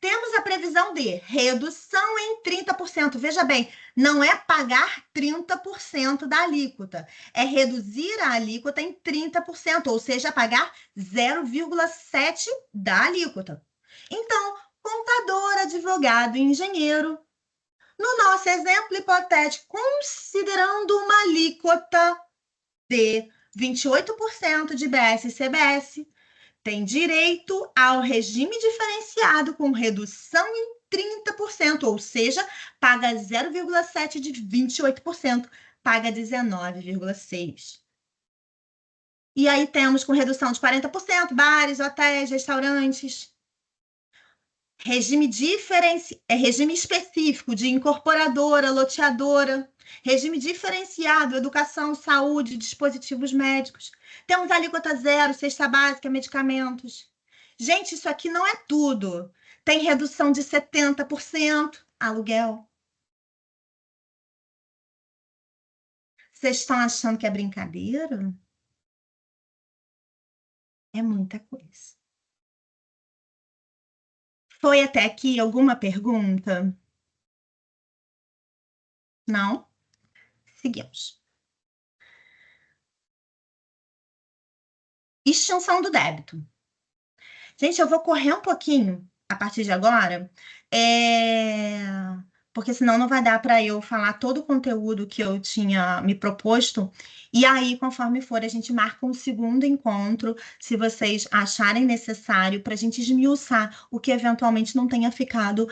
Temos a previsão de redução em 30%. Veja bem, não é pagar 30% da alíquota, é reduzir a alíquota em 30%, ou seja, pagar 0,7% da alíquota. Então, contador, advogado e engenheiro, no nosso exemplo hipotético, considerando uma alíquota de 28% de IBS e CBS, tem direito ao regime diferenciado com redução em 30%, ou seja, paga 0,7% de 28%, paga 19,6%. E aí temos com redução de 40%, bares, hotéis, restaurantes. Regime regime específico de incorporadora, loteadora. Regime diferenciado, educação, saúde, dispositivos médicos. Temos alíquota zero, cesta básica, medicamentos. Gente, isso aqui não é tudo. Tem redução de 70%, aluguel. Vocês estão achando que é brincadeira? É muita coisa. Foi até aqui alguma pergunta? Não? Seguimos. Extinção do débito. Gente, eu vou correr um pouquinho a partir de agora, porque senão não vai dar para eu falar todo o conteúdo que eu tinha me proposto. E aí, conforme for, a gente marca um segundo encontro, se vocês acharem necessário, para a gente esmiuçar o que eventualmente não tenha ficado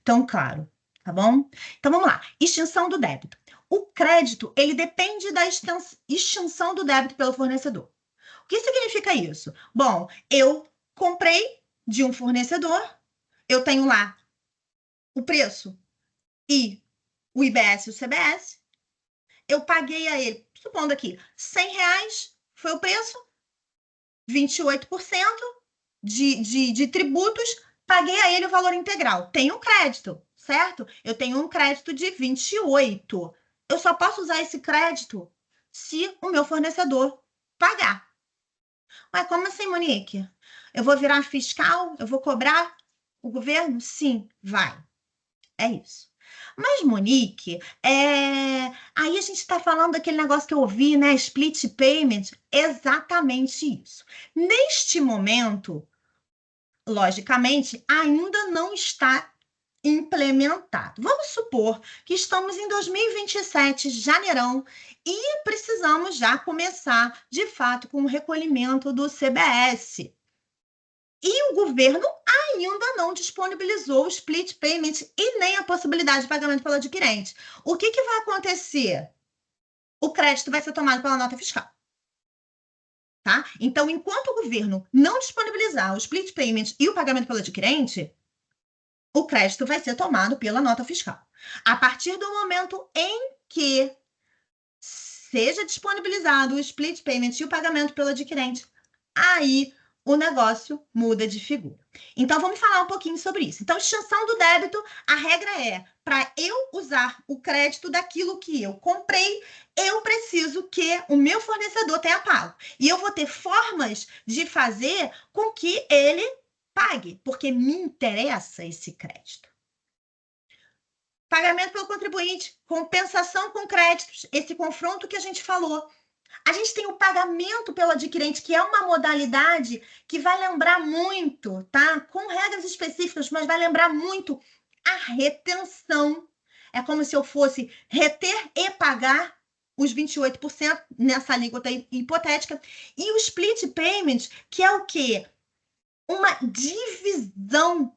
tão claro, tá bom? Então, vamos lá. Extinção do débito. O crédito, ele depende da extinção do débito pelo fornecedor. O que significa isso? Bom, eu comprei de um fornecedor, eu tenho lá o preço e o IBS e o CBS, eu paguei a ele, supondo aqui, R$100 foi o preço, 28% de tributos, paguei a ele o valor integral. Tenho um crédito, certo? Eu tenho um crédito de 28. Eu só posso usar esse crédito se o meu fornecedor pagar. Mas como assim, Monique? Eu vou virar fiscal? Eu vou cobrar o governo? Sim, vai. É isso. Mas, Monique, aí a gente está falando daquele negócio que eu ouvi, né? Split payment. Exatamente isso. Neste momento, logicamente, ainda não está implementado. Vamos supor que estamos em 2027, janeirão, e precisamos já começar, de fato, com o recolhimento do CBS. E o governo ainda não disponibilizou o split payment e nem a possibilidade de pagamento pelo adquirente. O que vai acontecer? O crédito vai ser tomado pela nota fiscal. Tá? Então, enquanto o governo não disponibilizar o split payment e o pagamento pelo adquirente, o crédito vai ser tomado pela nota fiscal. A partir do momento em que seja disponibilizado o split payment e o pagamento pelo adquirente, aí o negócio muda de figura. Então, vamos falar um pouquinho sobre isso. Então, extinção do débito, a regra é, para eu usar o crédito daquilo que eu comprei, eu preciso que o meu fornecedor tenha pago. E eu vou ter formas de fazer com que ele pague, porque me interessa esse crédito. Pagamento pelo contribuinte, compensação com créditos, esse confronto que a gente falou. A gente tem o pagamento pelo adquirente, que é uma modalidade que vai lembrar muito, tá? Com regras específicas, mas vai lembrar muito a retenção. É como se eu fosse reter e pagar os 28% nessa alíquota hipotética. E o split payment, que é o quê? Uma divisão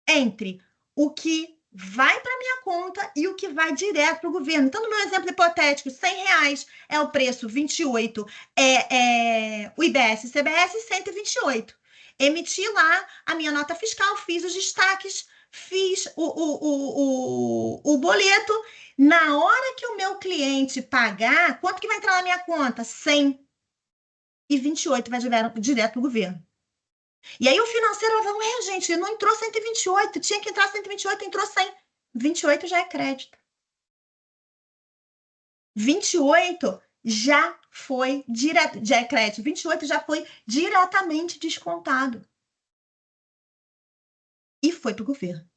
entre o que vai para minha conta e o que vai direto para o governo. Então, no meu exemplo hipotético, R$ 100 é o preço, 28 o IBS e CBS, 128. Emiti lá a minha nota fiscal, fiz os destaques, fiz o boleto. Na hora que o meu cliente pagar, quanto que vai entrar na minha conta? 100. E 28 vai direto para o governo. E aí o financeiro vai falar, gente, não entrou 128, tinha que entrar 128, entrou 100. 28 já é crédito. 28 já foi direto, já é crédito. 28 já foi diretamente descontado. E foi para o governo.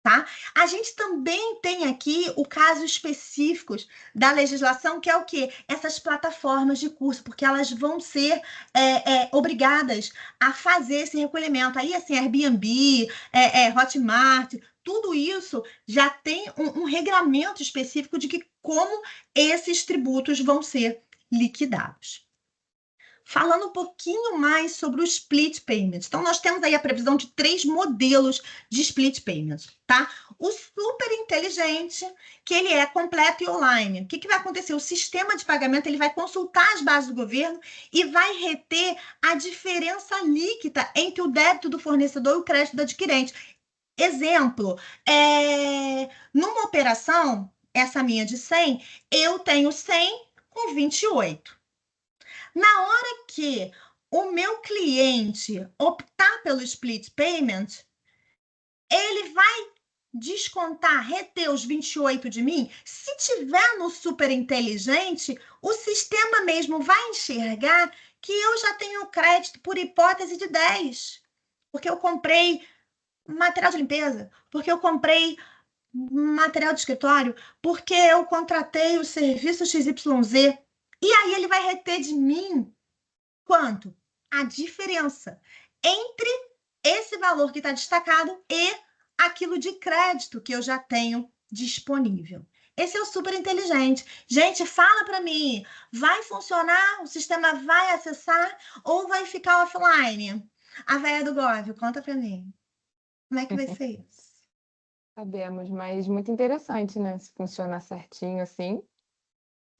Tá? A gente também tem aqui o caso específicos da legislação, que é o quê? Essas plataformas de curso, porque elas vão ser obrigadas a fazer esse recolhimento. Aí, assim, Airbnb, Hotmart, tudo isso já tem um regramento específico de como esses tributos vão ser liquidados. Falando um pouquinho mais sobre o split payment. Então, nós temos aí a previsão de 3 modelos de split payment, tá? O super inteligente, que ele é completo e online. O que vai acontecer? O sistema de pagamento, ele vai consultar as bases do governo e vai reter a diferença líquida entre o débito do fornecedor e o crédito do adquirente. Exemplo, numa operação, essa minha de 100, eu tenho 100 com 28. Na hora que o meu cliente optar pelo split payment, ele vai descontar, reter os 28 de mim. Se tiver no super inteligente, o sistema mesmo vai enxergar que eu já tenho crédito por hipótese de 10. Porque eu comprei material de limpeza, porque eu comprei material de escritório, porque eu contratei o serviço XYZ. E aí ele vai reter de mim quanto? A diferença entre esse valor que está destacado e aquilo de crédito que eu já tenho disponível. Esse é o super inteligente. Gente, fala para mim, vai funcionar? O sistema vai acessar ou vai ficar offline? A véia do Gov, conta para mim. Como é que vai ser isso? Sabemos, mas muito interessante, né? Se funcionar certinho assim.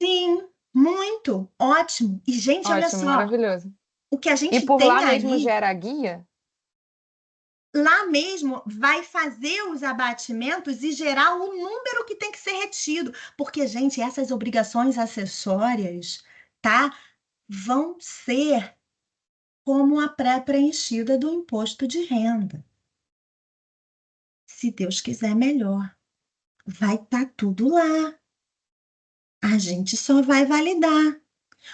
Sim, muito. Ótimo. E, gente, olha Ótimo, só, maravilhoso. o que a E gente por tem lá mesmo aí, gera a guia? lá mesmo vai fazer os abatimentos e gerar o número que tem que ser retido. Porque, gente, essas obrigações acessórias, tá? Vão ser como a pré-preenchida do imposto de renda. Se Deus quiser, melhor. Vai estar tudo lá. A gente só vai validar.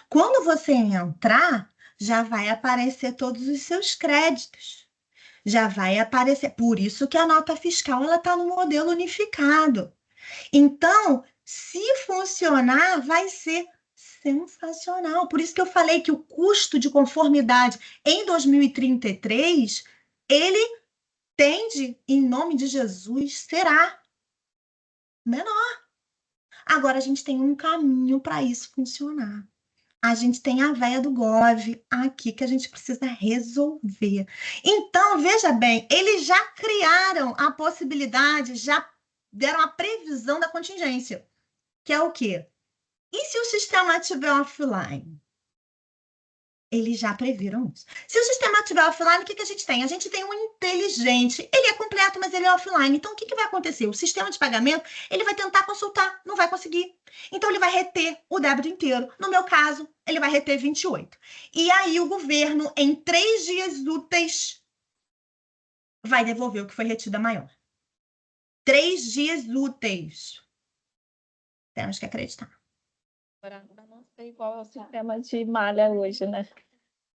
Quando você entrar, já vai aparecer todos os seus créditos. Já vai aparecer. Por isso que a nota fiscal ela está no modelo unificado. Então, se funcionar, vai ser sensacional. Por isso que eu falei que o custo de conformidade em 2033, ele tende, em nome de Jesus, será menor. Agora a gente tem um caminho para isso funcionar. A gente tem a véia do Gov aqui que a gente precisa resolver. Então, veja bem, eles já criaram a possibilidade, já deram a previsão da contingência, que é o quê? E se o sistema estiver offline? Eles já previram isso. Se o sistema estiver offline, o que a gente tem? A gente tem um inteligente. Ele é completo, mas ele é offline. Então, o que vai acontecer? O sistema de pagamento, ele vai tentar consultar, não vai conseguir. Então, ele vai reter o débito inteiro. No meu caso, ele vai reter 28. E aí, o governo, em 3 dias úteis, vai devolver o que foi retido a maior. 3 dias úteis. Temos que acreditar. Agora, eu não sei qual é o sistema de malha hoje, né?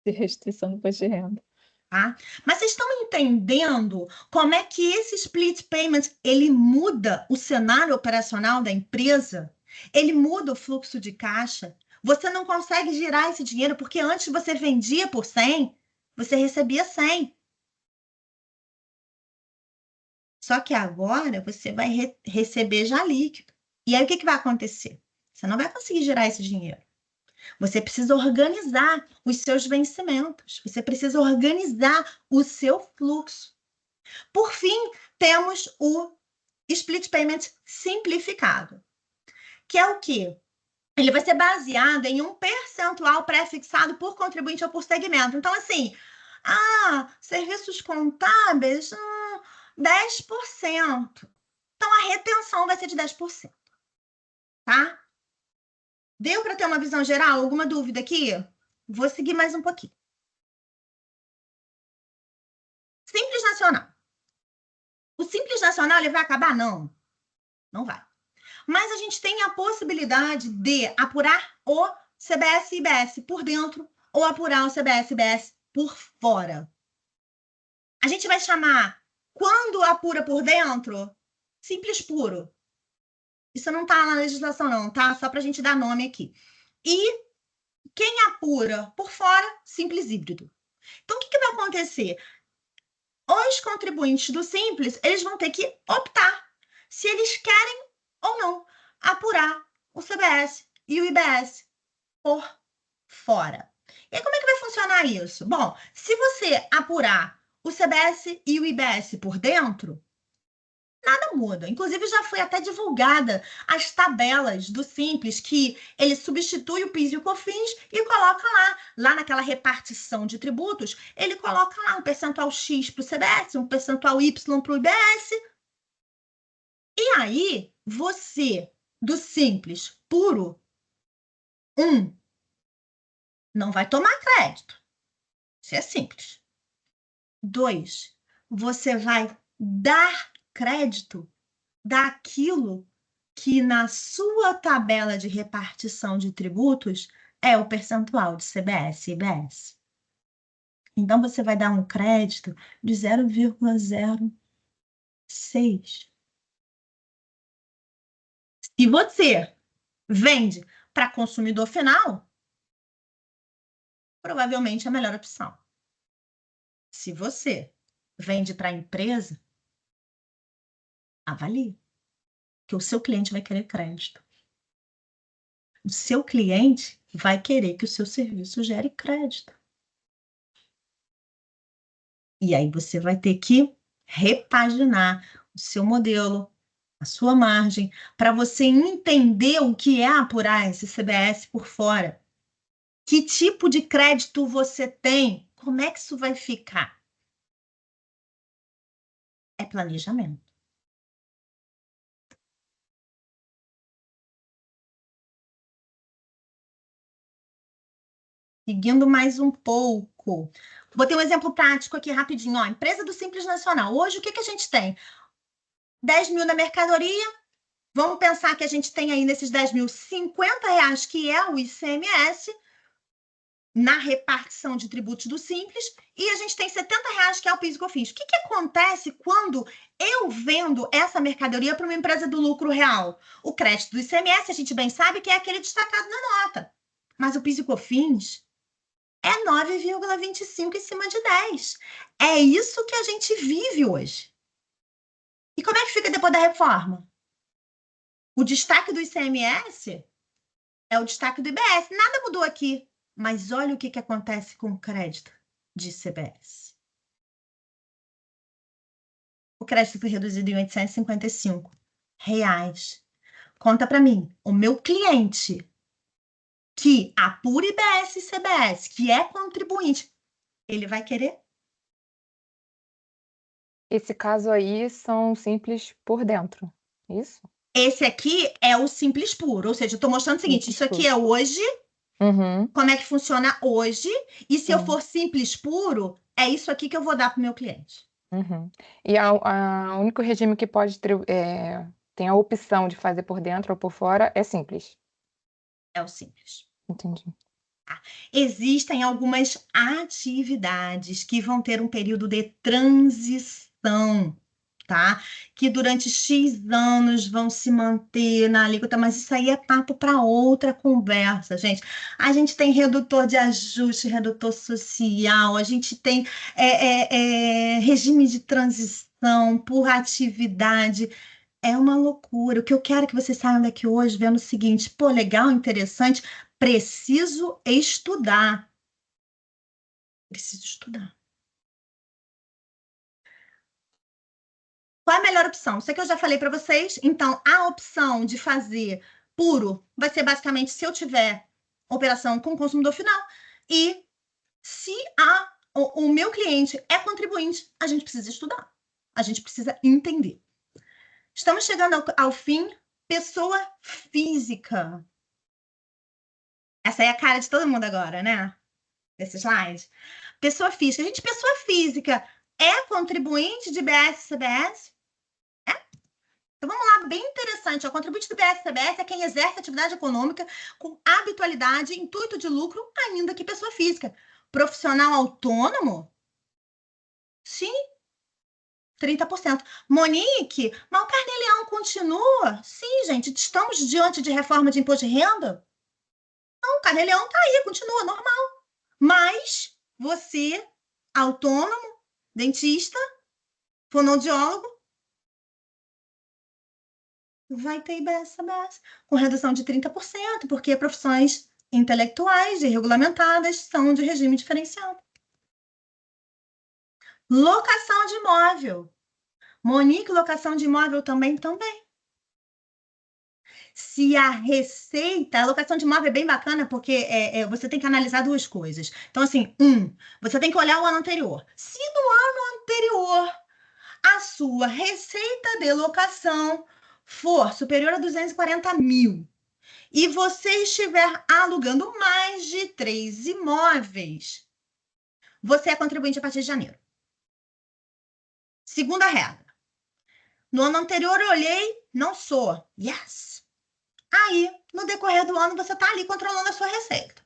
De restrição do imposto de renda. Tá? Mas vocês estão entendendo como é que esse split payment ele muda o cenário operacional da empresa? Ele muda o fluxo de caixa? Você não consegue girar esse dinheiro porque antes você vendia por 100, você recebia 100. Só que agora você vai receber já líquido. E aí o que vai acontecer? Você não vai conseguir girar esse dinheiro. Você precisa organizar os seus vencimentos. Você precisa organizar o seu fluxo. Por fim, temos o split payment simplificado, que é o quê? Ele vai ser baseado em um percentual pré-fixado por contribuinte ou por segmento. Então, assim, serviços contábeis, 10%. Então, a retenção vai ser de 10%, tá? Deu para ter uma visão geral? Alguma dúvida aqui? Vou seguir mais um pouquinho. Simples Nacional. O Simples Nacional, ele vai acabar? Não, não vai. Mas a gente tem a possibilidade de apurar o CBS e IBS por dentro ou apurar o CBS e IBS por fora. A gente vai chamar, quando apura por dentro, simples puro. Isso não está na legislação, não, tá? Só para a gente dar nome aqui. E quem apura por fora, simples híbrido. Então, o que vai acontecer? Os contribuintes do Simples, eles vão ter que optar se eles querem ou não apurar o CBS e o IBS por fora. E aí, como é que vai funcionar isso? Bom, se você apurar o CBS e o IBS por dentro, nada muda. Inclusive, já foi até divulgada as tabelas do Simples, que ele substitui o PIS e o COFINS e coloca lá naquela repartição de tributos, ele coloca lá um percentual X para o CBS, um percentual Y para o IBS. E aí, você, do Simples puro, não vai tomar crédito. Isso é simples. 2, você vai dar crédito daquilo que na sua tabela de repartição de tributos é o percentual de CBS e IBS. Então, você vai dar um crédito de 0,06. Se você vende para consumidor final, provavelmente é a melhor opção. Se você vende para a empresa, avalie, que o seu cliente vai querer crédito. O seu cliente vai querer que o seu serviço gere crédito. E aí você vai ter que repaginar o seu modelo, a sua margem, para você entender o que é apurar esse CBS por fora. Que tipo de crédito você tem? Como é que isso vai ficar? É planejamento. Seguindo mais um pouco. Botei um exemplo prático aqui rapidinho. Ó, empresa do Simples Nacional. Hoje, o que a gente tem? 10 mil na mercadoria. Vamos pensar que a gente tem aí nesses 10 mil, R$50, que é o ICMS, na repartição de tributos do Simples, e a gente tem R$70, que é o PIS e COFINS. O que acontece quando eu vendo essa mercadoria para uma empresa do lucro real? O crédito do ICMS, a gente bem sabe que é aquele destacado na nota. Mas o PIS e COFINS é 9,25 em cima de 10. É isso que a gente vive hoje. E como é que fica depois da reforma? O destaque do ICMS é o destaque do IBS. Nada mudou aqui. Mas olha o que acontece com o crédito de CBS. O crédito foi reduzido em R$855. Conta para mim, o meu cliente que apura IBS e CBS, que é contribuinte, ele vai querer? Esse caso aí são simples por dentro, isso? Esse aqui é o simples puro, ou seja, eu estou mostrando o seguinte, Simples isso aqui puro. é hoje, Uhum, como é que funciona hoje, e se eu sim. for simples puro, é isso aqui que eu vou dar para o meu cliente. Uhum. E o único regime que pode tem a opção de fazer por dentro ou por fora é simples. É o simples. Entendi. Existem algumas atividades que vão ter um período de transição, tá? Que durante X anos vão se manter na alíquota, mas isso aí é papo para outra conversa, gente. A gente tem redutor de ajuste, redutor social, a gente tem regime de transição por atividade. É uma loucura. O que eu quero que vocês saiam daqui hoje vendo o seguinte: pô, legal, interessante, preciso estudar. Preciso estudar. Qual é a melhor opção? Isso aqui eu já falei para vocês. Então, a opção de fazer puro vai ser basicamente se eu tiver operação com consumidor final e se o meu cliente é contribuinte, a gente precisa estudar. A gente precisa entender. Estamos chegando ao fim. Pessoa física. Essa é a cara de todo mundo agora, né? Desse slide. Pessoa física. Gente, pessoa física é contribuinte de BS-CBS? É? Então, vamos lá, bem interessante. O contribuinte do BS-CBS é quem exerce atividade econômica com habitualidade e intuito de lucro, ainda que pessoa física. Profissional autônomo? Sim, 30%. Monique, mas o Carnê-Leão continua? Sim, gente, estamos diante de reforma de imposto de renda? Não, o Carnê-Leão está aí, continua normal. Mas você, autônomo, dentista, fonoaudiólogo, vai ter IBS-CBS com redução de 30%, porque profissões intelectuais e regulamentadas são de regime diferenciado. Locação de imóvel. Monique, locação de imóvel também. Se a receita, a locação de imóvel é bem bacana, porque você tem que analisar duas coisas. Então, assim, você tem que olhar o ano anterior. Se no ano anterior a sua receita de locação for superior a 240 mil e você estiver alugando mais de 3 imóveis, você é contribuinte a partir de janeiro. Segunda regra. No ano anterior eu olhei, não sou. Yes! Aí, no decorrer do ano, você está ali controlando a sua receita.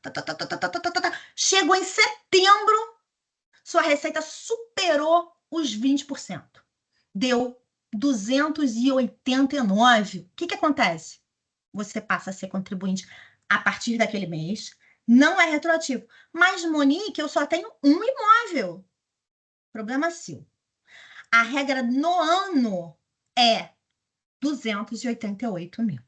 Chegou em setembro, sua receita superou os 20%. Deu 289. O que acontece? Você passa a ser contribuinte a partir daquele mês. Não é retroativo. Mas, Monique, eu só tenho um imóvel. Problema seu. A regra no ano é 288 mil.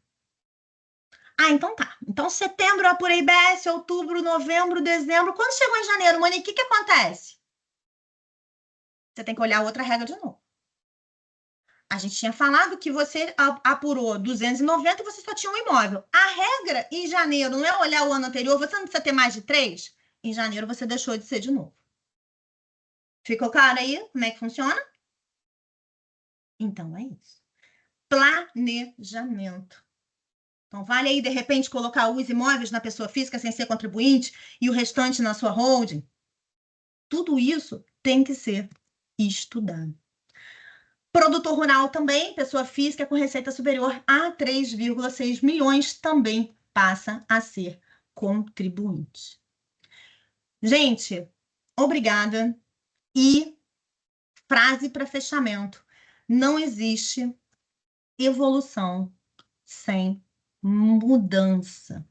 Ah, então tá. Então, setembro eu apurei IBS, outubro, novembro, dezembro. Quando chegou em janeiro, Monique, o que acontece? Você tem que olhar outra regra de novo. A gente tinha falado que você apurou 290 e você só tinha um imóvel. A regra em janeiro não é olhar o ano anterior, você não precisa ter mais de 3? Em janeiro você deixou de ser de novo. Ficou claro aí como é que funciona? Então é isso. Planejamento. Então, vale aí, de repente, colocar os imóveis na pessoa física sem ser contribuinte e o restante na sua holding? Tudo isso tem que ser estudado. Produtor rural também, pessoa física com receita superior a 3,6 milhões, também passa a ser contribuinte. Gente, obrigada. E frase para fechamento. Não existe evolução sem mudança.